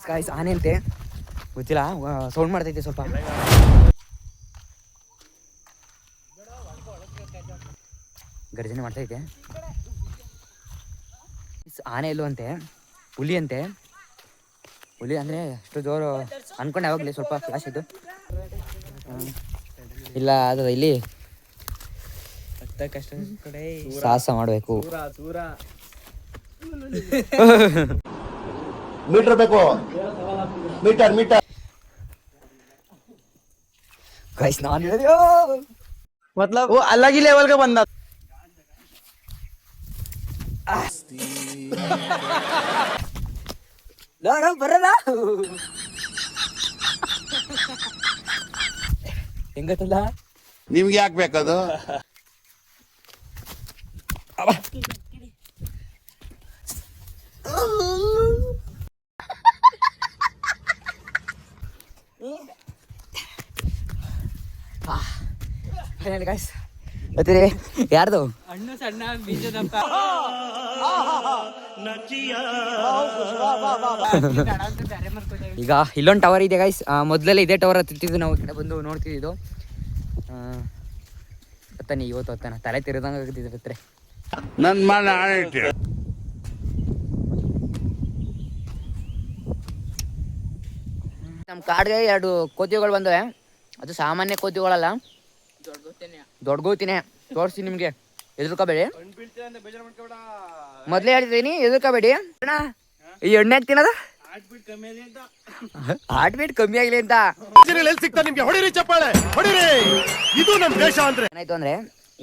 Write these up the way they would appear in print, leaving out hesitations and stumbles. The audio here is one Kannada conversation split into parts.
ಗಾಯ್ಸ್ ಆನೆ ಅಂತೆ ಗೊತ್ತಿಲ್ಲ, ಸೌಂಡ್ ಮಾಡ್ತೈತೆ ಸ್ವಲ್ಪ. ಗರ್ಜನೆ ಮಾಡ್ತೈತೆ. ಆನೆ ಎಲ್ಲೋ ಅಂತೆ, ಹುಲಿ ಅಂತೆ. ಹುಲಿ ಅಂದರೆ ಅಷ್ಟು ಜೋರು ಅನ್ಕೊಂಡು ಯಾವಾಗಲೇ ಸ್ವಲ್ಪ ಫ್ಲಾಶ್ ಇದ್ದು. ಇಲ್ಲ ಅದು ಇಲ್ಲಿ ಕಷ್ಟ ಕಡೆ ಸಾಹಸ ಮಾಡಬೇಕು. ಮೀಟರ್ ಬೇಕು, ಮೀಟರ್ ಮೀಟರ್. ಗೈಸ್ ನಾನು मतलब वो अलग ही लेवल का बंदा ಬರಲ್ಲ. ಹೆಂಗತ್ತಲ್ಲ ನಿಮ್ಗೆ ಯಾಕೆ ಬೇಕದು? ಯಾರ್ದು ಹಣ್ಣು ಸಣ್ಣ ಬೀಜದಪ್ಪ. ಈಗ ಇಲ್ಲೊಂದು ಟವರ್ ಇದೆ ಗೈಸ್. ಮೊದಲೆಲ್ಲ ಇದೇ ಟವರ್ ಹತ್ತಿದ್ದು ನಾವು ಕಡೆ ಬಂದು ನೋಡ್ತಿದ್ದು. ಗೊತ್ತಾನೆ ಇವತ್ತು ಹೊತ್ತಾನ ತಲೆ ತಿರುದಂಗೆ ಆಗ್ತಿದ್ರೆ ನನ್ನ ಮನೆ ಆಣೆ. ನಮ್ಮ ಕಾಡಿಗೆ 2 ಕೋತಿಗಳು ಬಂದವೆ. ಅದು ಸಾಮಾನ್ಯ ಕೋತಿಗಳಲ್ಲ, ದೊಡ್ಡ ಗೋತಿನೇ. ತೋರಿಸಿ ನಿಮ್ಗೆ, ಎದುರ್ಕೋಬೇಡಿ. ಮೊದ್ಲೇ ಹೇಳ್ತೀನಿ, ಎದುರ್ಕೋಬೇಡಿ. ಈ ಎಣ್ಣೆ ಹಾಕ್ತೀನದ ಹಾರ್ಟ್ ಬೀಟ್ ಕಮ್ಮಿ ಆಗ್ಲಿ ಅಂತ. ಏನಾಯ್ತು ಅಂದ್ರೆ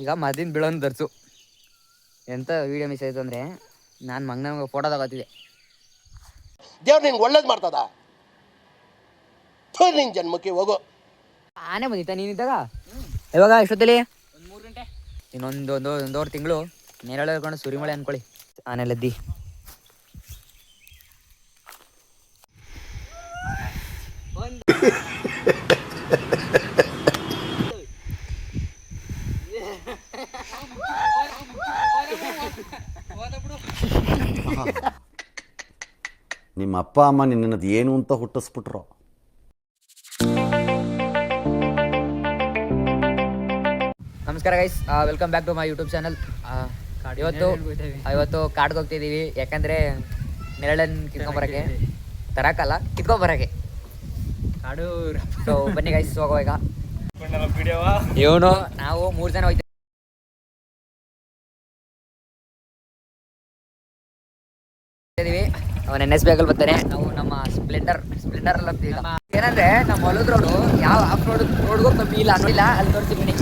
ಈಗ ಮದ್ದಿನ ಬೀಳೋನ್ ದರ್ಸು ಎಂತ ವಿಡಿಯೋ ಮಿಸ್ ಆಯ್ತು ಅಂದ್ರೆ, ನಾನು ಮಗನ ಫೋಟೋ ತಗೋತಿದ್ದೆ. ದೇವ್ರು ನಿನ್ಗೆ ಒಳ್ಳೇದು ಮಾಡ್ತದ, ನಿನ್ ಜನ್ಮಕ್ಕೆ ಹೋಗೋ. ಆನೆ ಬಂದಿತ್ತ ನೀನಿದ್ದಾಗ? ಇವಾಗ ಎಷ್ಟೊತ್ತಲ್ಲಿ? ಒಂದೂವರೆ ತಿಂಗಳು ನೇರಳೆ ಹೇಳ್ಕೊಂಡು ಸುರಿಮಳೆ ಅನ್ಕೊಳ್ಳಿ. ಆನೆಲದ್ದಿ ನಿಮ್ಮ ಅಪ್ಪ ಅಮ್ಮ ನಿನ್ನದು ಏನು ಅಂತ ಹುಟ್ಟಿಸ್ಬಿಟ್ರು. ನಮಸ್ಕಾರ guys, welcome back to my YouTube channel. ಇವತ್ತು ಕಾಡ್ಗೆ ಹೋಗ್ತಿದ್ದೀವಿ. ಯಾಕಂದರೆ ನೆರಳನ್ನು ಕಿತ್ಕೊಂಬರಕ್ಕೆ, ತರಕಲ್ಲ ಕಿತ್ಕೊಂಬರಕ್ಕೆ ಕಾಡು. ಸೊ ಬನ್ನಿ ಗೈಸ್, ಹೋಗೋ. ಈಗ ಇವನು ನಾವು 3 ಜನ ಹೋಗ್ತೀವಿ. ಅವನ NS ಬೇಕಲ್ಲಿ ಬರ್ತಾನೆ. ನಾವು ನಮ್ಮ ಸ್ಪ್ಲೆಂಡರ್ ಅಲ್ಲಿ ಹೋಗ್ತೀವಿ. ಏನಂದ್ರೆ ನಮ್ಮ ಹೊಲದ ರೋಡು ಯಾವ ಆಫ್ ರೋಡ್ಗೂ ಕಮ್ಮಿ ಇಲ್ಲ ನೋಡಿಲ್ಲ, ಅಲ್ಲಿ ತೋರಿಸ್ತೀನಿ.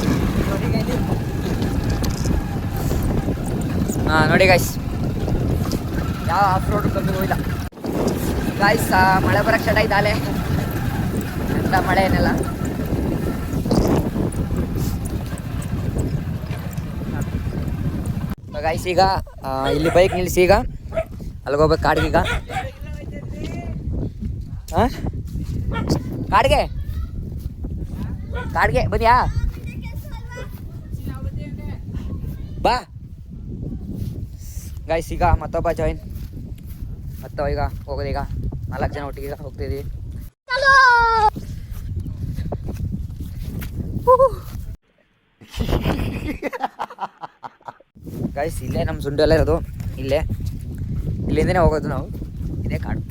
ನೋಡಿ ಗಾಯ್ಸ್, ಯಾವ ಆಫ್ ರೋಡ್ ಕಮ್ಮಿ ಹೋಗಿಲ್ಲ ಗಾಯ್ಸ್. ಮಳೆ ಬರಕ್ಕೆ ಸ್ಟಾರ್ಟ್ ಆಯ್ತು ಅಲ್ಲೇ, ಅಂತ ಮಳೆ ಏನೆಲ್ಲ. ಗಾಯ್ಸ್ ಈಗ ಇಲ್ಲಿ ಬೈಕ್ ನಿಲ್ಲಿಸಿ ಈಗ ಅಲ್ಲಿಗೋಗ್ಬೇಕು ಕಾಡಿಗೆ. ಈಗ ಕಾಡಿಗೆ ಬನ್ನಿಯಾ, ಬಾ ಗಾಯ್ಸ್. ಈಗ ಮತ್ತೊಬ್ಬ ಜಾಯಿನ್, ಈಗ ಹೋಗೋದು. ಈಗ 4 ಜನ ಒಟ್ಟಿಗೆ ಈಗ ಹೋಗ್ತಿದ್ದೀವಿ. ಗಾಯ್ಸ್ ಇಲ್ಲೇ ನಮ್ಮ ಸುಂಡು ಎಲ್ಲ ಇರೋದು, ಇಲ್ಲಿಂದನೇ ಹೋಗೋದು ನಾವು. ಇದೇ ಕಾಡು.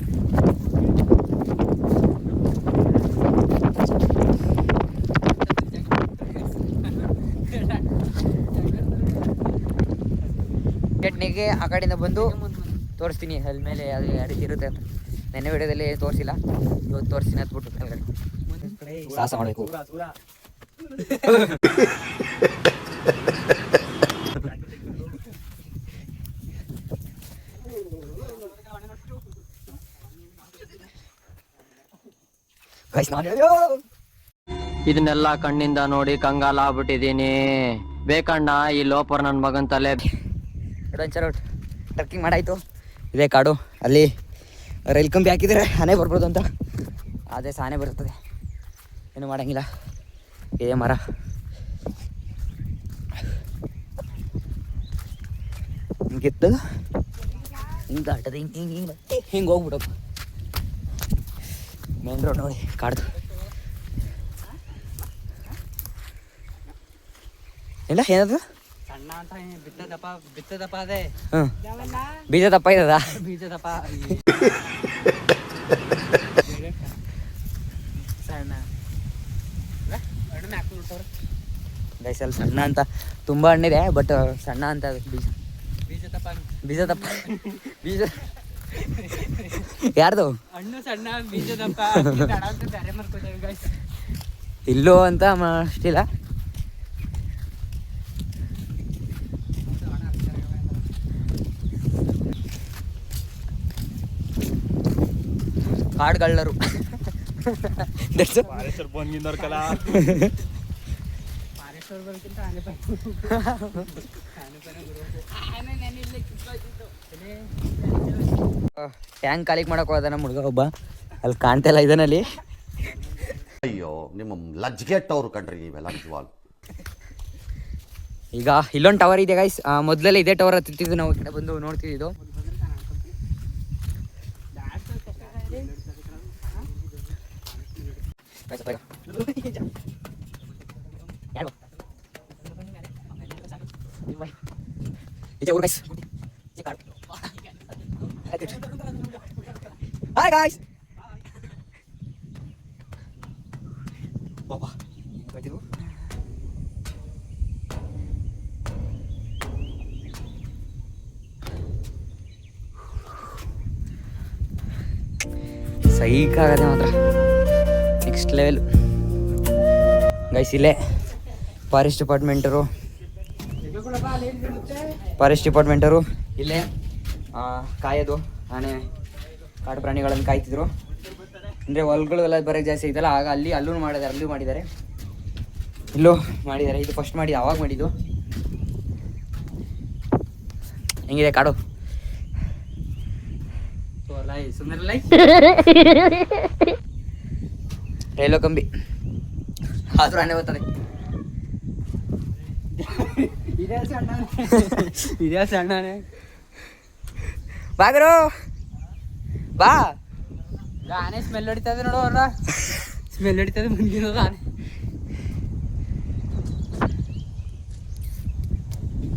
ಚಟ್ನಿಗೆ ಆ ಕಡೆಯಿಂದ ಬಂದು ತೋರಿಸ್ತೀನಿ ಅಲ್ಲಿ ಮೇಲೆ ಅದು ಯಾವ ರೀತಿ ಇರುತ್ತೆ ಅಂತ. ನೆನ್ನೆ ವಿಡಿಯೋದಲ್ಲಿ ತೋರಿಸಿಲ್ಲ, ಇವತ್ತು ತೋರಿಸ್ತೀನಿ ಹತ್ಬಿಟ್ಟು ಕೆಳಗಡೆ ಸಾಹಸ ಮಾಡಬೇಕು. ಇದನ್ನೆಲ್ಲ ಕಣ್ಣಿಂದ ನೋಡಿ ಕಂಗಾಲ ಆಗ್ಬಿಟ್ಟಿದೀನಿ. ಬೇಕಣ್ಣ ಈ ಲೋಪರ್ ನನ್ನ ಮಗನ್ ತಲೆ. ಅಡ್ವೆಂಚರ್ ಟ್ರೆಕ್ಕಿಂಗ್ ಮಾಡಾಯ್ತು. ಇದೇ ಕಾಡು. ಅಲ್ಲಿ ರೈಲ್ ಕಂಬಿ ಹಾಕಿದರೆ ಆನೆ ಬರ್ಬೋದು ಅಂತ, ಅದೇ ಆನೆ ಬರ್ತದೆ, ಏನು ಮಾಡೋಂಗಿಲ್ಲ. ಇದೇ ಮರ. ಹಿಂಗಿತ್ತು, ಹಿಂಗೆ ಆಟದ ಹಿಂಗೆ ಹೋಗ್ಬಿಡೋದು. ಮೇನ್ ರೋಡ್ ನೋಡಿ ಕಾಡ್ದು ಇಲ್ಲ ಏನದು ಸಣ್ಣ ಅಂತ ಬಿತ್ತದಪ್ಪ ಅದೇ ಹ್ಞೂ ಬೀಜ ದಪ್ಪ ಇದ್ದದ ಬೀಜದಪ್ಪ ಸಣ್ಣ ಗೈಸ್ ಅಲ್ಲಿ ಸಣ್ಣ ಅಂತ ತುಂಬ ಹಣ್ಣಿದೆ ಬಟ್ ಸಣ್ಣ ಅಂತ ಅದು ಬೀಜ ಬೀಜ ದಪ್ಪ ಬೀಜ ಯಾರ್ದು ಹಣ್ಣು ಸಣ್ಣ ಬೀಜದಪ್ಪ ಬೇರೆ ಮಾಡ್ಕೊತೇವೆ ಗೈಸ್ ಇಲ್ಲೋ ಅಂತ ಅಷ್ಟಿಲ್ಲ ಕಾಡ್ಗಳ್ಳರು ಟ್ಯಾಂಕ್ ಖಾಲಿ ಮಾಡಕ್ ಹೋದ ನಮ್ಮ ಹುಡುಗ ಒಬ್ಬ ಅಲ್ಲಿ ಕಾಣ್ತಾ ಇಲ್ಲ ಇದನಲ್ಲಿ ಅಯ್ಯೋ ನಿಮ್ಮ ಲಜ್ಗೆಟ್ಟವ್ರು ಕಣ್ರಿ ನೀವೆಲ್ಲ ನಿಜವಾಲ್. ಈಗ ಇಲ್ಲೊಂದು ಟವರ್ ಇದೆ ಗೈಸ್ ಮೊದಲೆಲ್ಲ ಇದೇ ಟವರ್ ಹತ್ತಿದ್ದು ನಾವು ಈ ಕಡೆ ಬಂದು ನೋಡ್ತಿದ್ದು Hi guys. Baba. Begitu. ಸೈಕ್ ಆಗದೆ ಮಾತ್ರ ನೆಕ್ಸ್ಟ್ ಲೆವೆಲ್ ಗೈಸ್. ಇಲ್ಲೇ ಫಾರೆಸ್ಟ್ ಡಿಪಾರ್ಟ್ಮೆಂಟರು ಇಲ್ಲೇ ಕಾಯೋದು ಆನೆ ಕಾಡು ಪ್ರಾಣಿಗಳನ್ನು ಕಾಯ್ತಿದ್ರು. ಅಂದರೆ ಹೊಲ್ಗಳೆಲ್ಲ ಬರೋಕ್ಕೆ ಜಾಸ್ತಿ ಐತಲ್ಲ, ಆಗ ಅಲ್ಲೂ ಮಾಡಿದ್ದಾರೆ ಇಲ್ಲೂ ಮಾಡಿದ್ದಾರೆ. ಇದು ಫಸ್ಟ್ ಮಾಡಿ ಅವಾಗ ಮಾಡಿದ್ದು. ಹೆಂಗಿದೆ ಕಾಡು? ರೈಲ್ವೆ ಕಂಬಿ ಆದ್ರೂ ಆನೆ ಬರ್ತದೆ. ಇದೇ ಸಣ್ಣನೇ ಬಾಗರು ಬಾ. ಆನೆ ಸ್ಮೆಲ್ ಹೊಡಿತದೆ ನೋಡು, ಅವ್ರ ಸ್ಮೆಲ್ ಹೊಡಿತದೆ ಮುಂದಿನ ಆನೆ.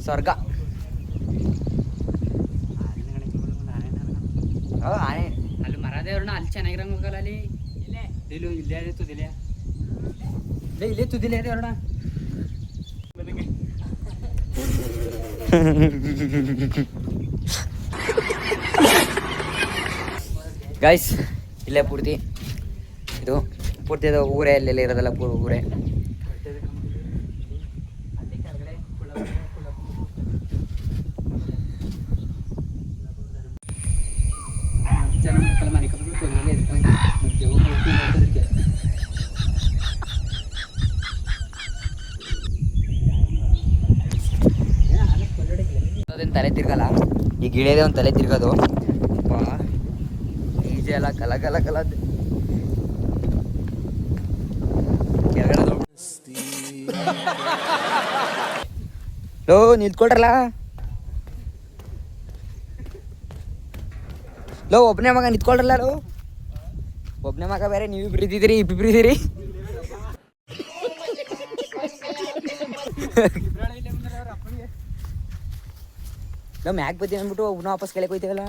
ಸ್ವರ್ಗ ಆನೆ ಅಲ್ಲಿ ಮರ ದೇವ್ರನ್ನ ಅಲ್ಲಿ ಚೆನ್ನಾಗಿರಂಗ ಹೋಗಲ್ಲ. ಅಲ್ಲಿ ಇಲ್ಲೇ ತುದಿಲೆ ಇಲ್ಲೇ ತುದಿಲೆ ಇದೆ ಅವ್ರಣ. ಗೈಸ್ ಇಲ್ಲೇ ಪೂರ್ತಿ ಅದು ಊರೇ ಅಲ್ಲೆಲ್ಲ ಇರೋದಲ್ಲ, ಊರೇ. ಅದೇನು ತಲೆ ತಿರ್ಗಲ್ಲ, ಈ ಗಿಳಿಯದೇ ಒಂದು ತಲೆ ತಿರ್ಗೋದು. ಈಜೆ ಎಲ್ಲ ಕಲ ಲೋ ನಿಂತ್ಕೊಳ್ರಲ್ಲ. ಲೋ ಒಬ್ಬನೇ ಮಗ ನಿಂತ್ಕೊಳ್ರಲ್ಲ. ಲೋ ಒಬ್ಬನೇ ಮಗ ಬೇರೆ, ನೀವು ಇಬ್ಬಿಬ್ರಿದ್ದೀರಿ. ನಾವು ಮ್ಯಾಕ್ ಬತ್ತಿ ಅಂದ್ಬಿಟ್ಟು ಒಬ್ಬನ ವಾಪಸ್ ಕೆಳಗೆ ಹೋಯ್ತೇವಲ್ಲ.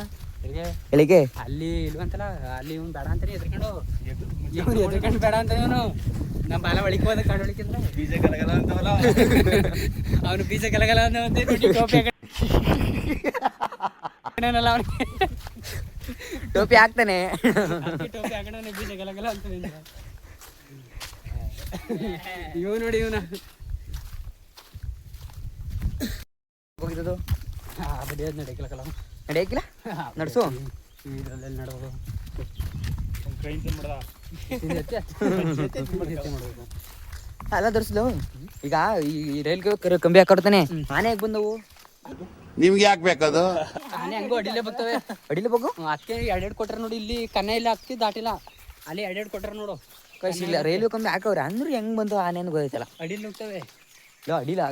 ಕೆಳಗೆ ಅಲ್ಲಿ ಇಲ್ವಂತಲ್ಲ, ಅಲ್ಲಿ ಇವ್ನು ಬೇಡ ಅಂತಾನೆ ಎದ್ಕೊಂಡು ಬೇಡ ಅಂತ ಇವನು ನಮ್ಮ ಬಾಲ ಒಳಿಕೆ ಹೋದ ಕಾಡು ಒಳಿಕಿದ್ರೆ ಬೀಜ ಕಲಗಲ್ಲ ಅಂತವಲ್ಲ ಅವನು. ಬೀಜ ಕಲಗಲ್ಲ ಅಂತ ಟೋಪಿ ಹಾಕ್ತಾನೆ. ಟೋಪಿ ಹಾಕೊಂಡವನೇ ಬೀಜ ಕಲಗಲ್ಲ ಅಂತ ಇವ್ ನೋಡಿ ಇವನ ಹೋಗಿದ್ದು ನಡೆಯಲ್ಲ ನಡೆಯಕ್ಕಿಲ್ಲ. ನಡ್ಸು ಇದರಲ್ಲಿ ನಡೋದು. ಅಲ್ಲ ದರ್ಸ್ಲು. ಈಗ ಈ ರೈಲ್ಗೆ ಕಂಬಿ ಹಾಕೊಡ್ತಾನೆ, ಆನೆ ಹೇಗೆ ಬಂದವು? ನಿಮ್ಗೆ ಯಾಕೆ ಬೇಕದು? ಆನೆ ಹಂಗು ಅಡಿಲೇ ಬರ್ತವೆ. ಅಡಿಲಿ ಬೋಗು ಅದಕ್ಕೆ ಎರಡೆರಡು ಕೊಟ್ರ ನೋಡಿ. ಇಲ್ಲಿ ಕನ್ನ ಇಲ್ಲ, ಅದಕ್ಕೆ ದಾಟಿಲ್ಲ. ಅಲ್ಲಿ ಎರಡೆರಡು ಕೊಟ್ರ ನೋಡು. ಕಳಿಸಿಲ್ಲ. ರೈಲ್ವೆ ಕಂಬಿ ಹಾಕವ್ರೆ ಅಂದ್ರೆ ಹೆಂಗ್ ಬಂದು ಆನೆ ಗೊತ್ತೈತಲ್ಲ. ಅಡಿಲಿ ನುಗ್ತವೆ. ಅಡಿಲ್ಲ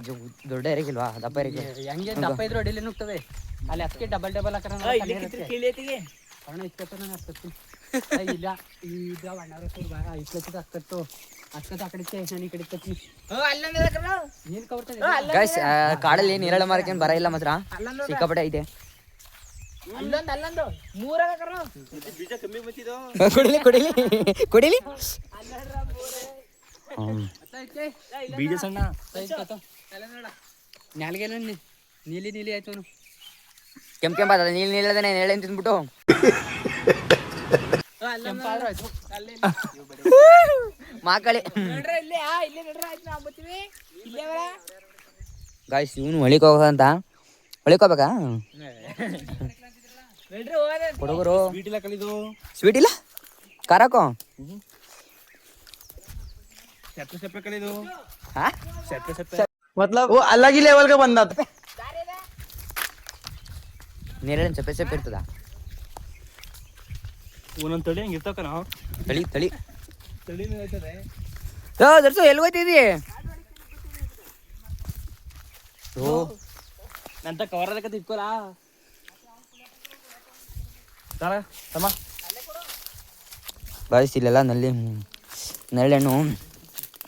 ದೊಡ್ಡ ಎರೆಗಿಲ್ವಾ, ದಪ್ಪ ಎರೆಗೆ. ಹೆಂಗೆ ದಪ್ಪ ಇದ್ರು ಅಡಿಲಿ ನುಗ್ತವೆ. ಅಲ್ಲಿ ಅದಕ್ಕೆ ಡಬಲ್ ಹಾಕಿ ಇಲ್ಲ ಈಗ ಅಣ್ಣವ್ರ ಇಟ್ಲಕ್ಕೆ ಅಕ್ಕತ್ತು ಆ ಕಡೆ ನಾನು ಈ ಕಡೆ ತಪ್ಪಿ ನೀನ್ ಕವರ್ತಾನೆ ಗೈಸ್ ಕಾಡಲ್ಲಿ ನೀರಳ ಮಾರಕ್ಕೆ ಬರ ಇಲ್ಲ ಮಾತ್ರ ಸಿಕ್ಕಾಪಟ್ಟೆ ಐತೆ. ಕುಡಿಲಿ ಕುಡಿಲಿ ಕುಡಿಲಿ. ಬೀಜ ಸಣ್ಣ ನಾಲ್ಗೆಲ್ಲ ನೀಲಿ ನೀಲಿ ಆಯ್ತು ಅವನು ಕೆಂಪಾದ ನೀಲ್ ನೀಳದನೆ ನೇಳೆ ತಿಂದ್ಬಿಟ್ಟು ಮಾಕಳಿ. ಗಾಯ್ಸ್ ಇವನು ಹೊಳಿಕ್ ಹೋಗಂತ ಹೊಳಿಕೋಬೇಕಾ ಹುಡುಗರು ಸ್ವೀಟ್ ಇಲ್ಲ ಖಾರಕೋ मतलब वो अलग ही लेवल का बंदा था. ನೇರಳೆ ಸಪ್ಪೆ ಸಪ್ಪೆ ಇರ್ತದ ಒಂದೊಂದ್ ತಳಿ ಹಂಗ ಇರ್ತಾವ ನಾವು ತಳಿ ತಳಿ ತಳಿನೂ ಆಯ್ತದೆ. ದರ್ಸು ಎಲ್ಲಿ ಹೋಯ್ತಿದಿ? ನಂತ ಕವರ್ ಅದಕ್ಕೆ ಇಟ್ಕೋಲ ತಮ್ಮ ಗಾಯ್ಸ್ ಇಲ್ಲೆಲ್ಲ ನೆರಳೆಣ್ಣು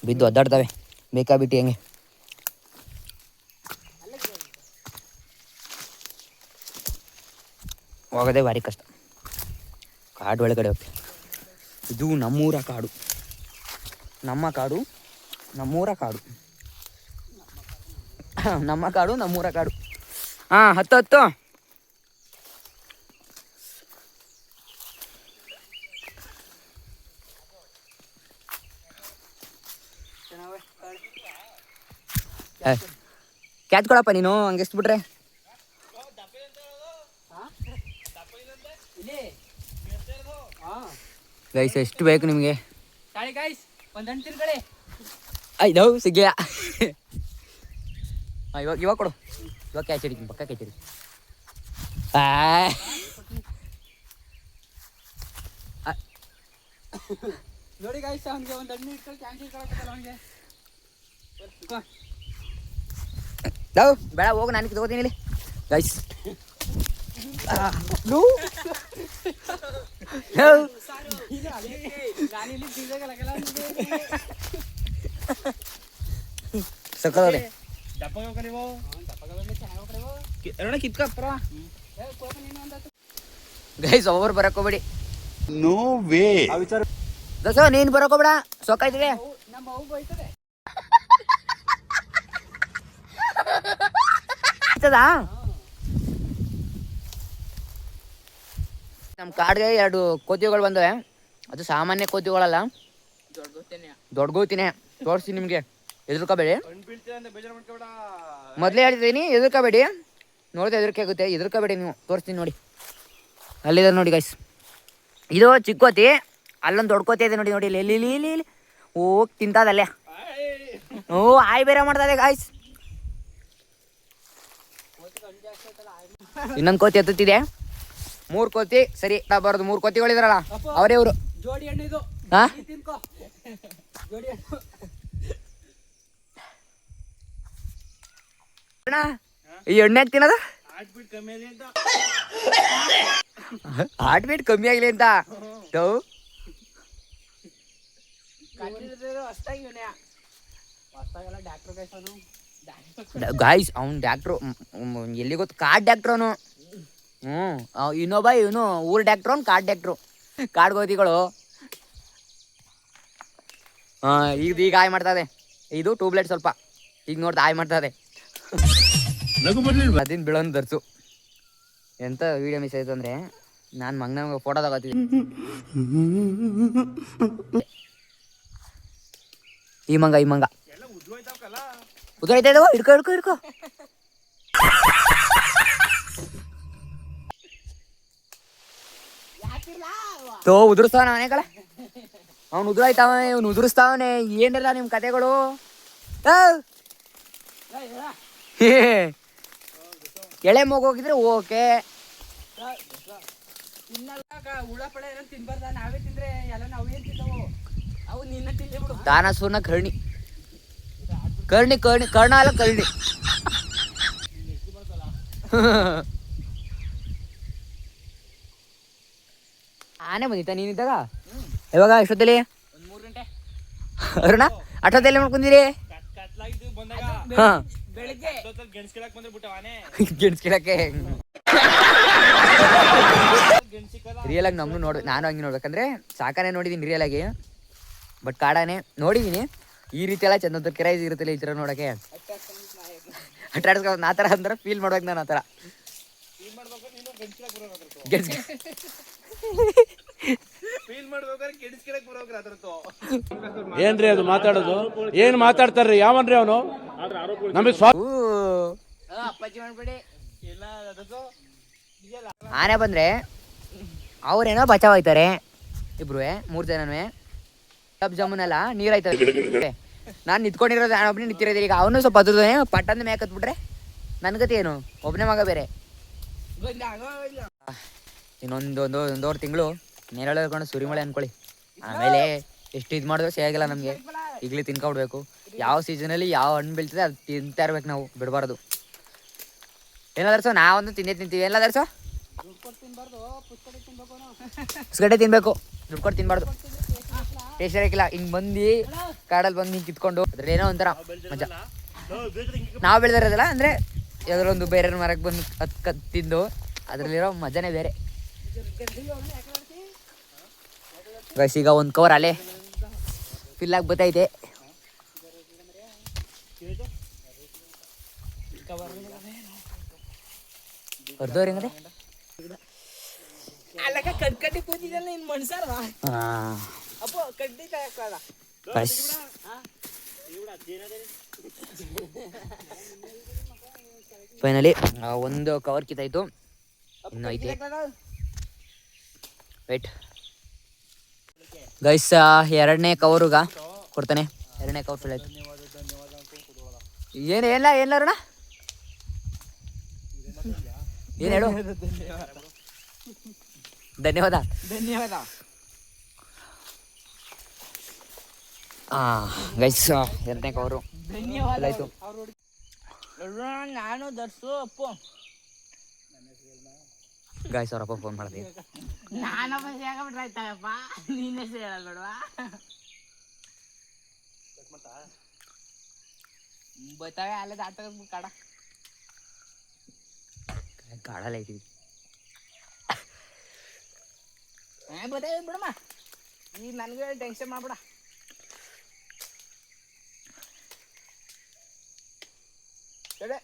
ಬಿದ್ದು ಒದ್ದಾಡ್ತವೆ ಬೇಕಾಬಿಟ್ಟು ಹೆಂಗೆ. ಹೋಗೋದೇ ಭಾರಿ ಕಷ್ಟ ಕಾಡು ಒಳಗಡೆ ಹೋಗ್ತೀವಿ. ಇದು ನಮ್ಮೂರ ಕಾಡು, ನಮ್ಮ ಕಾಡು, ನಮ್ಮೂರ ಕಾಡು, ನಮ್ಮ ಕಾಡು ನಮ್ಮೂರ ಕಾಡು. ಹಾಂ ಹತ್ತು ಹತ್ತು ಕ್ಯಾಚ್ ಕೊಡಪ್ಪ ನೀನು ಹಂಗೆ ಎಸ್ಬಿಟ್ರೆ. ಗೈಸ್ ಎಷ್ಟು ಬೇಕು ನಿಮಗೆ? ಒಂದ್ ತಿರ್ಗಡೆ ಐದೋ ಸಿಗ್ಲಿಲ್ಲ. ಇವಾಗ ಕೊಡು, ಇವಾಗ ಕ್ಯಾಚ್ ಹಿಡಿತೀನಿ, ಪಕ್ಕ ಕ್ಯಾಚ್ ಹಿಡಿತೀನಿ. ನೋಡಿ ಗಾಯ್ಸ್ ಅವನಿಗೆ ಒಂದು ಹಣ್ಣು ಇಟ್ಕೊಂಡು ಕ್ಯಾನ್ಸಲ್ ಇಟ್ಕೊಳಕತ್ತಲ್ಲ ಅವನಿಗೆ. ಬೇಡ ಹೋಗು, ನಾನು ತಗೋತೀನಿ ಇಲ್ಲಿ ಗೈಸ್. ಸಕ್ಕರೆ ಗೈಸ್ ಒಬ್ಬರು ಬರಕ್ ಹೋಗ್ಬೇಡಿ. No way. ದಸ ನೀನ್ ಬರಕ್ ಹೋಗ್ಬೇಡ, ಸೊಕ್ಕಾಯ್ತದೆ. ನಮ್ಮ ಅವು ಬೈತದೆ. ನಮ್ಮ ಕಾಡಿಗೆ 2 ಕೋತಿಗಳು ಬಂದವೆ. ಅದು ಸಾಮಾನ್ಯ ಕೋತಿಗಳಲ್ಲ, ದೊಡ್ಡ ಗೋತಿನೇ. ತೋರಿಸಿ ನಿಮಗೆ, ಹೆದರ್ಕೋಬೇಡಿ. ಮೊದಲೇ ಹೇಳ್ತಿದ್ದೀನಿ, ಹೆದರ್ಕೋಬೇಡಿ. ನೋಡಿದ್ರೆ ಹೆದರಿಕೆ ಆಗುತ್ತೆ, ಹೆದರ್ಕೋಬೇಡಿ ನೀವು. ತೋರಿಸ್ತೀನಿ ನೋಡಿ, ಅಲ್ಲಿದೆ ನೋಡಿ ಗೈಸ್. ಇದು ಚಿಕ್ಕ ಕೋತಿ, ಅಲ್ಲೊಂದು ದೊಡ್ಡ ಕೋತಿ ಇದೆ ನೋಡಿ. ನೋಡಿ ಇಲ್ಲಿ ಇಲ್ಲಿ ಇಲ್ಲಿ ಇಲ್ಲಿ ಹೋಗಿ ತಿಂತದಲ್ಲೇ. ಆಯ್ ಬೇರೆ ಮಾಡ್ತದೆ ಗಾಯ್ಸ್. ಇನ್ನೊಂದು ಕೋತಿ ಎತ್ತುತ್ತಿದೆ. 3 ಕೋತಿ ಸರಿ ಬರೋದು. 3 ಕೋತಿಗಳಿದ್ರಲ್ಲ ಅವರೇ ಇವರು. ಜೋಡಿ ಹಣ್ಣು ಇದು, ಹಾ ತಿನ್ಕೋ. ಜೋಡಿ ಹಣ್ಣು ಈ ಎಣ್ಣೆ ಯಾಕೆ ತಿನ್ನೋದು? ಹಾರ್ಟ್ ಬೀಟ್ ಕಮ್ಮಿ ಆಗಲಿ ಅಂತ. ಗಾಯ್ಸ್ ಅವ್ನು ಡಾಕ್ಟ್ರು, ಎಲ್ಲಿ ಗೊತ್ತು, ಕಾಡ್ ಡಾಕ್ಟ್ರು ಅವನು. ಇನ್ನೊಬ್ಬ ಇವನು ಊರ್ ಡಾಕ್ಟ್ರು, ಅವ್ನು ಕಾಡ್ ಡಾಕ್ಟ್ರು. ಕಾಡ್ ಗೋತಿಗಳು ಈಗ ಆಯ್ ಮಾಡ್ತದೆ. ಇದು ಟ್ಯೂಬ್ಲೈಟ್ ಸ್ವಲ್ಪ ಈಗ ನೋಡ್ತಾ ಆಯ್ ಮಾಡ್ತದೆ. ಅದಿನ್ ಬೀಳೋನ್ ದರ್ಸು. ಎಂತ ವಿಡಿಯೋ ಮಿಸ್ ಆಯ್ತು ಅಂದ್ರೆ, ನಾನು ಮಗನ ಫೋಟೋ ತಗೋತೀವಿ. ಈ ಮಂಗ ಉದ್ರೈತಾ ಇದಾವ. ಹಿಡ್ಕೊ ತೋ ಉದುರಿಸ್ತಾವ ಮನೆಗಳ. ಅವ್ನು ಉದುರಾಯ್ತಾವನೆ, ಇವ್ನು ಉದುರಿಸ್ತಾವನೆ. ಏನಿಲ್ಲ ನಿಮ್ ಕತೆಗಳು. ಎಳೆ ಮಗೋಗಿದ್ರೆ ಓಕೆ. ಹುಳ ಪಳ ಏನೋ ತಿನ್ಬಾರ್ದ, ನಾವೇ ತಿಂದ್ರೆ ಎಲ್ಲ ನಾವೇನ್ ತಿಂದವು. ಅವು ನಿನ್ನ ತಿಂದೆ ಬಿಡು. ದಾನಸೂರ್ನ ಕರ್ಣಿ ಕರ್ಣ ಅಲ್ಲ ಕರ್ಣಿ. ಆನೆ ಬಂದಿತ್ತ ನೀನಿದ್ದಾಗ? ಯಾವಾಗ ಎಷ್ಟೊತ್ತಲ್ಲಿ? 3 ಗಂಟೆ ಅರುಣ ಅಷ್ಟೊತ್ತಲ್ಲಿ ಮಾಡ್ಕೊಂಡಿರಿ? ಕತ್ಲಾಗಿದ್ದು ಬಂದಾಗ ಹಾ ಬೆಳಿಗ್ಗೆ ಗೆಣಸ್ ಕೇಳಕ್ ಬಂದ್ರೆ ಬಿಟ್ಟ ಆನೆ ಗೆಣಸ್ ಗಿಡಕ್ಕೆ ರಿಯಲ್ ಆಗಿ ನಮ್ನು ನಾನು ಹಂಗೆ ನೋಡ್ಬೇಕಂದ್ರೆ ಸಾಕಾನೆ ನೋಡಿದೀನಿ ರಿಯಲ್ ಆಗಿ. ಬಟ್ ಕಾಡಾನೆ ನೋಡಿದೀನಿ. ಈ ರೀತಿ ಎಲ್ಲ ಚಂದ ಕ್ರೈಸ್ ಇರುತ್ತಲ್ಲ ಈ ಥರ ನೋಡಕ್ಕೆ ಅಟ್ರಾಡ್ಸ್ಕೊಂಡು ಆ ಥರ ಅಂದ್ರೆ ಫೀಲ್ ಮಾಡ್ಬೇಕು ನಾನು. ಆ ಥರ ಏನ್ರಿ ಅದು ಮಾತಾಡೋದು? ಏನ್ ಮಾತಾಡ್ತಾರ್ರಿ? ಯಾವನ್ರಿ ಅವನು? ನಮಗೆ ಅಪ್ಪಾಜಿ ಮಾಡ್ಬೇಡಿ. ಆನೆ ಬಂದ್ರೆ ಅವ್ರೇನೋ ಬಚಾವ್ ಆಯ್ತಾರೆ ಇಬ್ರು 3 ಜನನೂ. ಕಬ್ ಜಾಮೂನ್ ಎಲ್ಲ ನೀರಾಯ್ತದೆ. ನಾನು ನಿಂತ್ಕೊಂಡಿರೋದು ನಾನು ಒಬ್ಬನೇ ನಿಂತಿರೋದು. ಈಗ ಅವನು ಸ್ವಲ್ಪ ಅದ್ರದೇ ಪಟ್ಟಂದ ಮೇಕತ್ಬಿಟ್ರೆ ನನ್ನ ಗತಿ ಏನು? ಒಬ್ಬನೇ ಮಗ ಬೇರೆ. ಒಂದೂವರೆ ತಿಂಗಳು ನೇರಳೆ ಹೇಳ್ಕೊಂಡು ಸುರಿಮಳೆ ಅನ್ಕೊಳ್ಳಿ. ಆಮೇಲೆ ಎಷ್ಟು ಇದು ಮಾಡಿದ್ರು ಸೇಗಿಲ್ಲ ನಮಗೆ. ಈಗಲೇ ತಿನ್ಕೊಬಿಡ್ಬೇಕು. ಯಾವ ಸೀಸನಲ್ಲಿ ಯಾವ ಹಣ್ಣು ಬೀಳ್ತದೆ ಅದು ತಿಂತಾ ಇರ್ಬೇಕು ನಾವು, ಬಿಡಬಾರ್ದು. ಏನಾದರ್ಸೋ ನಾವೊಂದು ತಿಂತೀವಿ. ಎಲ್ಲದರ್ಸೋ ಪುಸ್ಕಟ್ಟೆ ತಿನ್ಬೇಕು, ದುಡ್ಡು ಕೊಟ್ಟು ತಿನ್ಬಾರ್ದು. ಟೇಸ್ಟ್ ಇರಕ್ಕಿಲ್ಲ. ಹಿಂಗೆ ಬಂದು ಕಾಡಲ್ಲಿ ಬಂದು ಹಿಂಗೆ ಕಿತ್ಕೊಂಡು ಅದ್ರಲ್ಲಿ ಏನೋ ಒಂಥರ ಮಜಾ. ನಾವು ಬೆಳೆದಿರೋದಲ್ಲ ಅಂದರೆ ಯಾವ್ದಾರ ಒಂದು ಬೇರೆ ಮರಕ್ಕೆ ಬಂದು ತಿಂದು ಅದರಲ್ಲಿರೋ ಮಜಾನೇ ಬೇರೆ. ಈಗ ಒಂದು ಕವರ್ ಅಲ್ಲೇ ಫಿಲ್ ಆಗಿ ಬತ್ತೈತೆ. ಹೊರದವ್ರಿ ಹಂಗದೆ ಕಡ್ಕಡ್ಡಿ ಕೂತಿದ್ದಲ್ಲ ಇನ್ ಮನ್ಸಾರ ಅಪ್ಪೋ ಕಡ್ಡಿ ತಗೊಳ್ಳ ಫೈನಲಿ ಒಂದು ಕವರ್ ಕಿತ್ತಾಯ್ತು. ಇನ್ನು ಐತೆ ವೇಟ್ ಗೈಸ್. 2ನೇ ಕವರುಗ ಕೊಡ್ತಾನೆ. 2ನೇ ಕವರ್ ಫಿಲ್ ಆಯ್ತು. ಏನಾರೋಣ ಏನು ಹೇಳು? ಧನ್ಯವಾದ. ಗೈಸ್ 2ನೇ ಕವರು ಆಯ್ತು. ನಾನು ದರ್ಸು ಅಪ್ಪು ಗಾಯ್ಸ್ ಅವರಪ್ಪ ಫೋನ್ ಮಾಡಿದೆ. ನಾನಪ್ಪ ಹೇಗಬಿಟ್ರೆ ಆಯ್ತಾಯಪ್ಪ, ನೀನೇ ಹೇಳಲ್ಬೇಡವಾ? ಬತ್ತಾವೆ ಅಲ್ಲೇ ಆಟ ಕಾಡ ಕಾಡಲ್ಲ ಐತಿವಿ. ಬತ್ತಾವೆ ಬಿಡಮ್ಮ, ಈಗ ನನಗೆ ಟೆನ್ಷನ್ ಮಾಡ್ಬೇಡ. ಸರಿ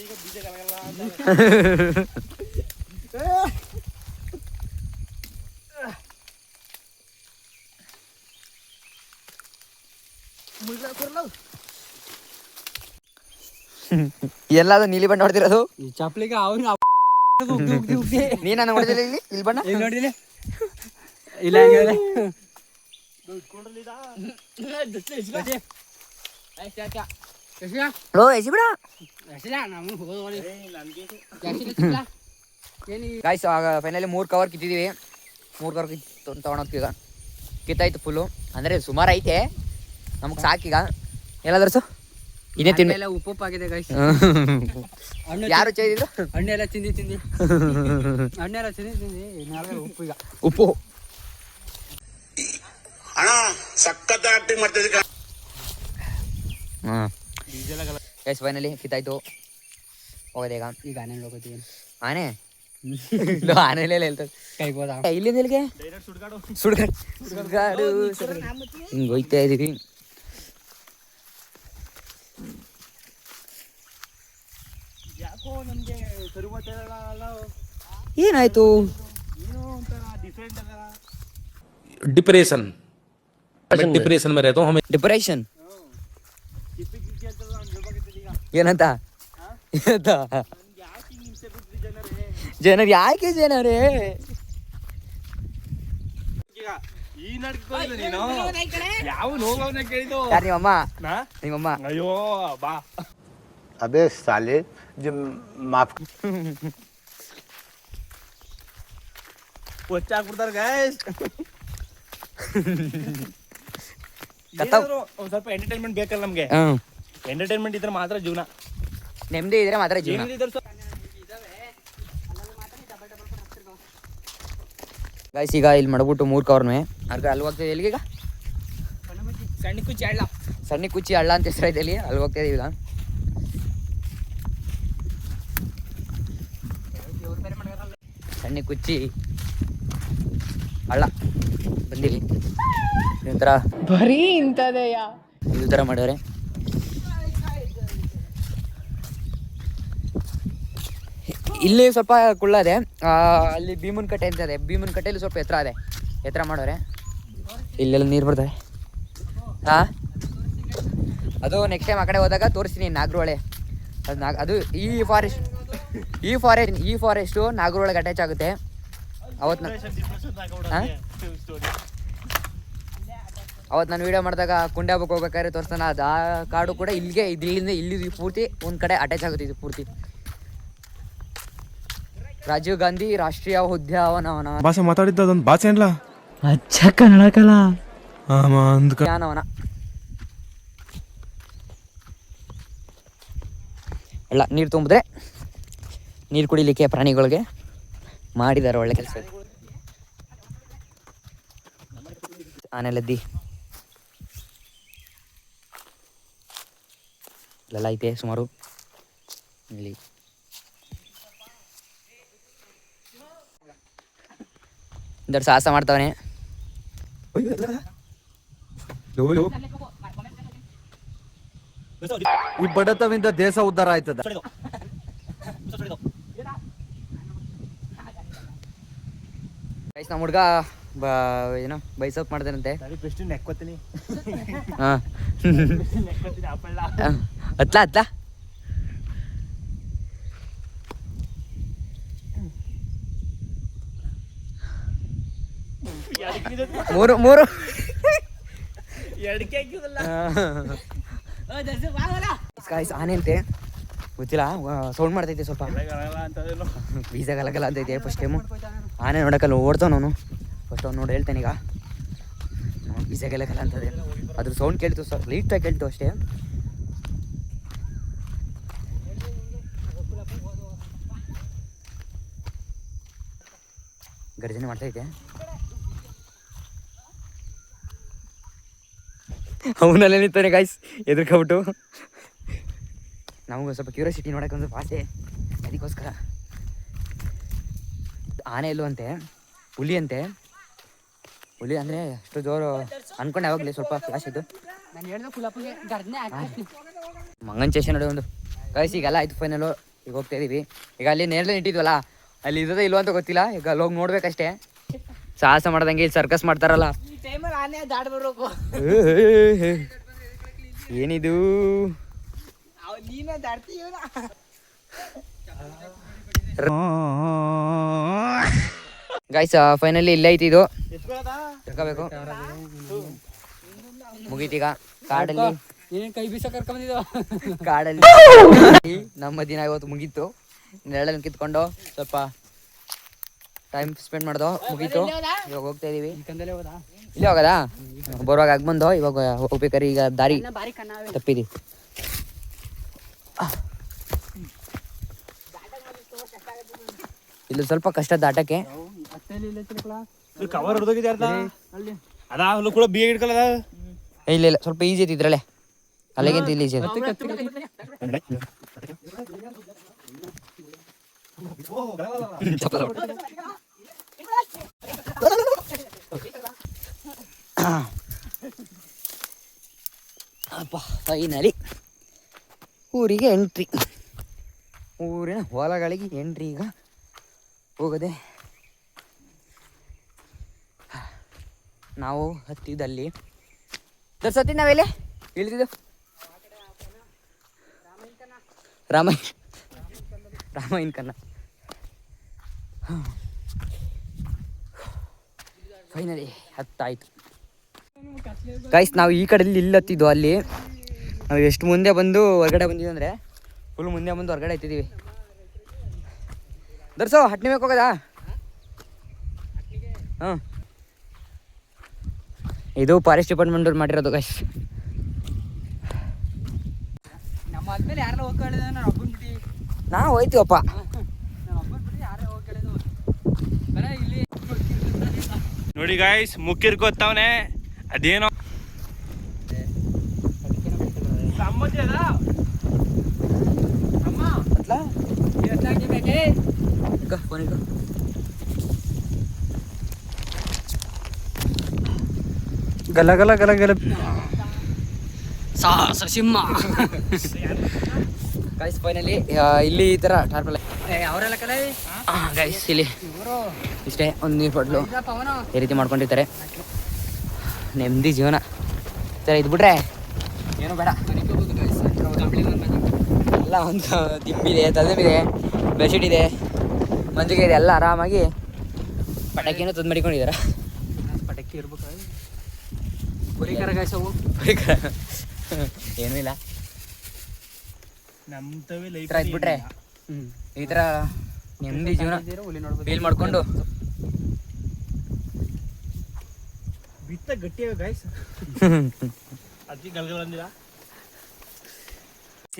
ಈಗ ಬೀಜ ಕಲಗಲ್ಲ ಅಂತ ಎಲ್ಲಾದ್ರು ನೀಲಿ ಬಣ್ಣ ಹೊಡೆದಿರೋದು ಈ ಚಪ್ಲಿಗೆ ಅವ್ನು ನೀನು ನೋಡಿದಿಲ್ಲ ಇಲ್ಲಿ ಬಣ್ಣ ನೋಡಿಲ್ಲ. ಇಲ್ಲ ಲೋ ಎಸಿ ಬಿಡ ಗಾಯ್ಸ್. ಫೈನಲಿ 3 ಕವರ್ ಕಿತ್ತಿದೀವಿ. 3 ಕವರ್ ತೊಗೊಂಡೋಗ್ತೀವಿ. ಈಗ ಕಿತ್ತಾಯ್ತು ಫುಲ್ಲು, ಅಂದರೆ ಸುಮಾರು ಐತೆ ನಮಗೆ ಸಾಕೀಗ. ಎಲ್ಲಾದ್ರೂ ಇನ್ನೇ ತಿನ್ನ ಉಪ್ಪಾಗಿದೆ ಗಾಯ್ಸ್. ಯಾರು ಚೈದಿದ್ರು ಹಣ್ಣೆಲ್ಲ ತಿಂದು ಹಣ್ಣೆಲ್ಲ ತಿಂದು ಉಪ್ಪು. ಈಗ ಉಪ್ಪು ಅಣ್ಣ ಸಖತ್ ಆಕ್ಟಿಂಗ್ ಮಾಡ್ತಿದ್ದೆ. ಎಸ್ ಫೈನಲಿ ಕಿತ್ತಾಯ್ತು. ಹೋಗೋದೆ ಈಗ ಆನೆ ಹೋಗೋತೀವಿ. ಆನೆ ಆನೆಲೆಲ್ಲ ಹೇಳ್ತದೆ ಕೈಬೋದ ಇಲ್ಲಿಂದ ಇಲ್ಲಿಗೆ ಸುಡ್ಗಾಡು ಹಿಂಗೆ ಹೋಯ್ತಾ ಇದೀವಿ. ಯಾಕೋ ನಮ್ಗೆ ಏನಾಯ್ತು? ಏನೋ ಒಂಥರ ಡಿಫ್ರೆಂಟ್ ಅಲ್ಲ. डिप्रेशन डिप्रेशन में रहता हूँ हमें. ಡಿಪ್ರೆಷನ್ ಏನಂತ ಏನಂತ ಜನರು ಯಾಕೆ ಜನರೇ ಈ ನಡ್ಕೊ ನೀನು ಯಾವ ಹೋಗೋನ ಕೇಳಿದ್ದು ಯಾರು ನಿಮ್ಮಮ್ಮ? ನಾ ನಿಮ್ಮಮ್ಮ ಅಯ್ಯೋ ಬಾ ಅಬೇ ಸಾಲೆ ಮಾಫ್ ಹೊಚ್ಚಾಕ್ಬಿಡ್ತಾರ ಗೈಸ್. ಏನಾದ್ರು ಒಂದ್ ಸ್ವಲ್ಪ ಎಂಟರ್ಟೈನ್ಮೆಂಟ್ ಬೇಕಲ್ಲ ನಮ್ಗೆ. ಹ್ಮ್ ಎಂಟರ್ಟೈನ್ಮೆಂಟ್ ಇದ್ರೆ ಮಾತ್ರ ಜೀವನ. ನೆಮ್ಮದಿ ಇದ್ರೆ ಮಾತ್ರ ಜೀವನ. ಗೈಸ್ ಈಗ ಇಲ್ಲಿ ಮಾಡ್ಬಿಟ್ಟು 3 ಕವರ್ನೇ ಅರ್ಗ ಅಲ್ಲಿ ಹೋಗ್ತಿದೆ. ಎಲ್ಲಿಗೀಗ ಸಣ್ಣ ಕುಚ್ಚಿ ಹಳ್ಳ. ಸಣ್ಣ ಕುಚ್ಚಿ ಹಳ್ಳ ಅಂತ ಹೆಸರೈತೆ ಅಲ್ಲಿ. ಅಲ್ಲಿ ಹೋಗ್ತಾ ಇದೀವಿ ಈಗ. ಸಣ್ಣ ಕುಚ್ಚಿ ಹಳ್ಳ ಬಂದಿವಿ. ಇದೊಂಥರ ಬರೀ ಇಂಥದೆಯಾ ಈ ಥರ ಮಾಡ್ಯಾರೆ. ಇಲ್ಲಿ ಸ್ವಲ್ಪ ಕುಳ್ಳ ಇದೆ. ಅಲ್ಲಿ ಭೀಮನ್ ಕಟ್ಟೆ ಅಂತ ಇದೆ. ಭೀಮನ್ ಕಟ್ಟೆಯಲ್ಲಿ ಸ್ವಲ್ಪ ಎತ್ತರ ಇದೆ. ಎತ್ತರ ಮಾಡೋರೆ. ಇಲ್ಲೆಲ್ಲ ನೀರು ಬರ್ತವೆ. ಹಾಂ ಅದು ನೆಕ್ಸ್ಟ್ ಟೈಮ್ ಆ ಕಡೆ ಹೋದಾಗ ತೋರಿಸ್ತೀನಿ. ನಾಗರಹೊಳೆ ಅದು ಈ ಫಾರೆಸ್ಟು ನಾಗರಹೊಳೆಗೆ ಅಟ್ಯಾಚ್ ಆಗುತ್ತೆ. ಅವತ್ತು ನಾನು ವೀಡಿಯೋ ಮಾಡಿದಾಗ ಕುಂಡೆ ಹಬ್ಬಕ್ಕೆ ಹೋಗ್ಬೇಕಾದ್ರೆ ತೋರಿಸ್ತಾನೆ. ಅದು ಆ ಕಾಡು ಕೂಡ ಇಲ್ಲಿಗೆ ಇಲ್ಲಿ ಪೂರ್ತಿ ಒಂದು ಕಡೆ ಅಟ್ಯಾಚ್ ಆಗುತ್ತೆ. ಇದು ಪೂರ್ತಿ ರಾಜೀವ್ ಗಾಂಧಿ ರಾಷ್ಟ್ರೀಯ ಉದ್ಯಾನವನ. ಭಾಷೆ ಮಾತಾಡಿದ್ದ ಅದೊಂದು ಭಾಷೆ ಅಲ್ಲ. ಅಚ್ಚ ಕನ್ನಡಕಲ್ಲ ಉದ್ಯಾನವನ ಎಲ್ಲ ನೀರು ತುಂಬಿದ್ರೆ ನೀರು ಕುಡಿಲಿಕ್ಕೆ ಪ್ರಾಣಿಗಳಿಗೆ ಮಾಡಿದ್ದಾರೆ. ಒಳ್ಳೆ ಕೆಲಸ. ಆನೆಲದ್ದಿ ಇಲ್ಲೆಲ್ಲ ಐತೆ ಸುಮಾರು. ಇಲ್ಲಿ ದೊಡ್ಡ ಸಾಹಸ ಮಾಡ್ತಾವನೆ. ಈ ಬಡತವಿಂದ ದೇಶ ಉದ್ಧಾರ ಆಯ್ತದ. ನಮ್ಮ ಹುಡ್ಗ ಏನೋ ಬೈಸಪ್ ಮಾಡ್ತಾನಂತೆ. ಹಾಂ ಅತ್ಲಾ ಮೂರು ಆನೆ ಅಂತೆ. ಗೊತ್ತಿಲ್ಲ, ಸೌಂಡ್ ಮಾಡ್ತೈತೆ ಸ್ವಲ್ಪ. ಬೀಜ ಗಲಗಲ ಅಂತೈತೆ. ಫಸ್ಟ್ ಟೈಮು ಆನೆ ನೋಡೋಕ್ಕಲ್ಲ ಓಡ್ತಾವ. ನಾನು ಫಸ್ಟ್ ಅವ್ನು ನೋಡಿ ಹೇಳ್ತೇನೆ. ಈಗ ಬೀಜ ಗಲಗಲ ಅಂತದೆ. ಅದ್ರ ಸೌಂಡ್ ಕೇಳ್ತು, ಸ್ವಲ್ಪ ಲೈಟಾಗಿ ಕೇಳ್ತು ಅಷ್ಟೇ. ಗರ್ಜನೆ ಮಾಡ್ತೈತೆ. ಅವನಲ್ಲೇ ನಿಂತಾನೆ ಗಾಯ್ಸ್, ಎದುರ್ಕೊಬಿಟ್ಟು. ನಮಗೂ ಸ್ವಲ್ಪ ಕ್ಯೂರಿಯಾಸಿಟಿ ನೋಡೋಕೆ ಒಂದು ಆಸೆ, ಅದಕ್ಕೋಸ್ಕರ. ಆನೆ ಎಲ್ಲೂ ಅಂತೆ, ಹುಲಿ ಅಂತೆ. ಹುಲಿ ಅಂದರೆ ಅಷ್ಟು ಜೋರು ಅನ್ಕೊಂಡು ಯಾವಾಗಲೇ ಸ್ವಲ್ಪ ಫ್ಲಾಶ್ ಇತ್ತು. ಮಂಗನ್ ಸ್ಟೇಷನ್ ನೋಡಿ ಒಂದು ಗಾಯ್ಸ್. ಈಗೆಲ್ಲ ಆಯ್ತು ಫೈನಲು. ಈಗ ಹೋಗ್ತಾ ಇದೀವಿ. ಈಗ ಅಲ್ಲಿ ನೇರಳೆ ಇಟ್ಟಿದ್ವಲ್ಲ, ಅಲ್ಲಿ ಇರೋದೇ ಇಲ್ವ ಅಂತ ಗೊತ್ತಿಲ್ಲ. ಈಗ ಅಲ್ಲಿ ಹೋಗಿ ನೋಡ್ಬೇಕಷ್ಟೇ. ಸಾಹಸ ಮಾಡ್ದಂಗೆ ಇಲ್ಲಿ ಸರ್ಕಸ್ ಮಾಡ್ತಾರಲ್ಲ. ಏನಿದು ಗಾಯ್ಸ್? ಫೈನಲಿ ಇಲ್ಲೇ ಐತಿ ಇದು. ತಗೋಬೇಕು, ಮುಗೀತೀಗ. ಕಾಡಲ್ಲಿ ಕೈ ಬೀಸ ಕರ್ಕೊಂಡಿದ್ದ. ಕಾಡಲ್ಲಿ ನಮ್ಮ ದಿನ ಇವತ್ತು ಮುಗೀತು. ನೆರಳಲ್ಲಿ ಕಿತ್ಕೊಂಡು ಸ್ವಲ್ಪ ಟೈಮ್ ಸ್ಪೆಂಡ್ ಮಾಡ್ದೋ, ಮುಗೀತು. ಇವಾಗ ಹೋಗ್ತಾ ಇದೀವಿ. ಇಲ್ಲೇ ಹೋಗದಾ? ಬರುವಾಗ ಆಗ ಬಂದು ಇವಾಗ ಹೋಗ್ಬೇಕಾರೆ ಈಗ ದಾರಿ ತಪ್ಪಿದಿ. ಇಲ್ಲಿ ಸ್ವಲ್ಪ ಕಷ್ಟ ದಾಟಕ್ಕೆ. ಕವರ್ ಹೊಡೆದೋಗಿದೆ ಅರ್ಧ. ಅದಾ ಕೂಡ ಬಿಗಿ ಇಟ್ಕೊಳ್ಳೋದ. ಇಲ್ಲ ಇಲ್ಲ, ಸ್ವಲ್ಪ ಈಜಿ ಐತಿ ಇದ್ರಲ್ಲೇ. ಅಲ್ಲಿಗಿಂತ ಇಲ್ಲಿ ಈಜಿ ಐತಿ. ಅಪ್ಪ ಫೈನಲಿ ಊರಿಗೆ ಎಂಟ್ರಿ. ಊರಿನ ಹೊಲಗಳಿಗೆ ಎಂಟ್ರಿ. ಈಗ ಹೋಗದೆ ನಾವು ಹತ್ತಿದಲ್ಲಿ ಸತಿ ನಾವೆಲ್ಲೇ ಇಳಿದಿದ್ದು. ರಾಮಾಯಣ ಕನ್ನ. ಫೈನಲಿ ಹತ್ತಾಯ್ತು ಗೈಸ್. ನಾವು ಈ ಕಡೆಯಲ್ಲಿ ಇಲ್ಲಿ ಹತ್ತಿದ್ದು. ಅಲ್ಲಿ ನಾವು ಎಷ್ಟು ಮುಂದೆ ಬಂದು ಹೊರಗಡೆ ಬಂದಿದ್ವಿ ಅಂದರೆ ಫುಲ್ ಮುಂದೆ ಬಂದು ಹೊರಗಡೆ ಹತ್ತಿದ್ದೀವಿ. ದರ್ಸೋ ಹಟ್ನಿ ಬೇಕು ಹೋಗೋದಾ? ಹ್ಞೂ ಇದು ಫಾರೆಸ್ಟ್ ಡಿಪಾರ್ಟ್ಮೆಂಟ್ ಅವ್ರು ಮಾಡಿರೋದು ಗೈಸ್. ನಮ್ಮ ಆದ್ಮೇಲೆ ಯಾರೆಲ್ಲ ಹೋಗ್ಕೊಳ್ಳೋದು ನಾನು ಒಬ್ಬನ್ ಬಿಟ್ಟು ನಾವು ಹೋಯ್ತೀವಪ್ಪ. ನಾನು ಒಬ್ಬನ್ ಬಿಟ್ಟು ಯಾರೇ ಹೋಗ್ಕೊಳ್ಳೋದು ಬರ ಇಲ್ಲಿ ನೋಡಿ ಗಾಯ್ಸ್ ಮುಕ್ಕಿರ್ಕೋತಾವನೆ ಅದೇನೋ ಸಂಬಂಧಿ ಅದ ಅಮ್ಮ ಫೋನ್ ಇಟ್ಟು ಗಲ ಗಲ ಗಲ ಗಲ ಸಾಹಸ ಸಿಂಹ ಗೈಸ್ ಫೈನಲಿ ಇಲ್ಲಿ ಈ ಥರ ಟಾರ್ಪಲ್ ಅವರೆಲ್ಲ ಕಲೆ ಗೈಸ್ ಇಲ್ಲಿ ಇವರು ಇಷ್ಟೇ ಒಂದು ನೀರು ಬಾಟ್ಲು ಪವನ ಈ ರೀತಿ ಮಾಡ್ಕೊಂಡಿರ್ತಾರೆ. ನೆಮ್ಮದಿ ಜೀವನ ಈ ಥರ ಇದ್ಬಿಟ್ರೆ ಏನು ಬೇಡ. ಎಲ್ಲ ಒಂದು ದಿಂಬಿದೆ, ತಲೆಬಿದೆ, ಬೆಡ್ಶೀಟ್ ಇದೆ, ಮಂಜಿಗೆ ಇದೆ, ಎಲ್ಲ ಆರಾಮಾಗಿ ಪಟಾಕಿನೂ ತಂದು ಮಾಡಿಕೊಂಡಿದ್ದಾರೆ. ಪಟಾಕಿ ಇರ್ಬೇಕು ಪರಿಕರ ಗಾಯ್ಸವು ಏನೂ ಇಲ್ಲ. ನಮ್ತವೇ ಈ ಲೈಫ್ ಥರ ಇದ್ಬಿಟ್ರೆ ಈ ಥರ ನೆಮ್ಮದಿ ಜೀವನ ಹುಲಿ ನೋಡ್ಬೋದು ಫೀಲ್ ಮಾಡಿಕೊಂಡು ಬಿತ್ತ ಗಟ್ಟಿ ಗಾಯ್ಸ್ ಅದಕ್ಕೆ ಗಲ್ಗಲ್ ಅಂದಿಲ್ಲ.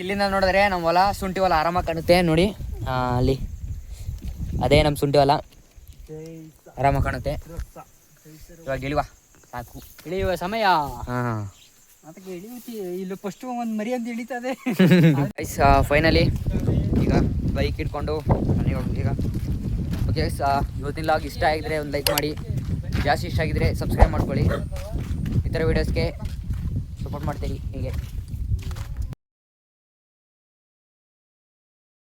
ಇಲ್ಲಿಂದ ನೋಡಿದ್ರೆ ನಮ್ಮ ಹೊಲ, ಶುಂಠಿ ಹೊಲ ಆರಾಮಾಗಿ ಕಾಣುತ್ತೆ ನೋಡಿ. ಅಲ್ಲಿ ಅದೇ ನಮ್ಮ ಶುಂಠಿ ಹೊಲ ಆರಾಮಾಗಿ ಕಾಣುತ್ತೆ. ಇವಾಗ ಇಳಿವ ಸಾಕು. ಇಳಿಯುವ ಸಮಯ ಹಾಂ ಅದಕ್ಕೆ ಇಳಿಯುತ್ತಿ ಇಲ್ಲಿ ಫಸ್ಟ್ ಒಂದು ಮರಿ ಅಂತ ಇಳಿತದೆ. ಗೈಸ್ ಫೈನಲಿ ಈಗ ಬೈಕ್ ಇಟ್ಕೊಂಡು ಮನೆಗೆ ಹೋಗ್ಬೇಕು ಈಗ. ಓಕೆ ಗೈಸ್, ಇವತ್ತಿನ ಲಾಗ್ ಇಷ್ಟ ಆಗಿದ್ರೆ ಒಂದು ಲೈಕ್ ಮಾಡಿ, ಜಾಸ್ತಿ ಇಷ್ಟ ಆಗಿದ್ರೆ ಸಬ್ಸ್ಕ್ರೈಬ್ ಮಾಡ್ಕೊಳ್ಳಿ. ಈ ಥರ ವೀಡಿಯೋಸ್ಗೆ ಸಪೋರ್ಟ್ ಮಾಡ್ತೀರಿ ಹೀಗೆ.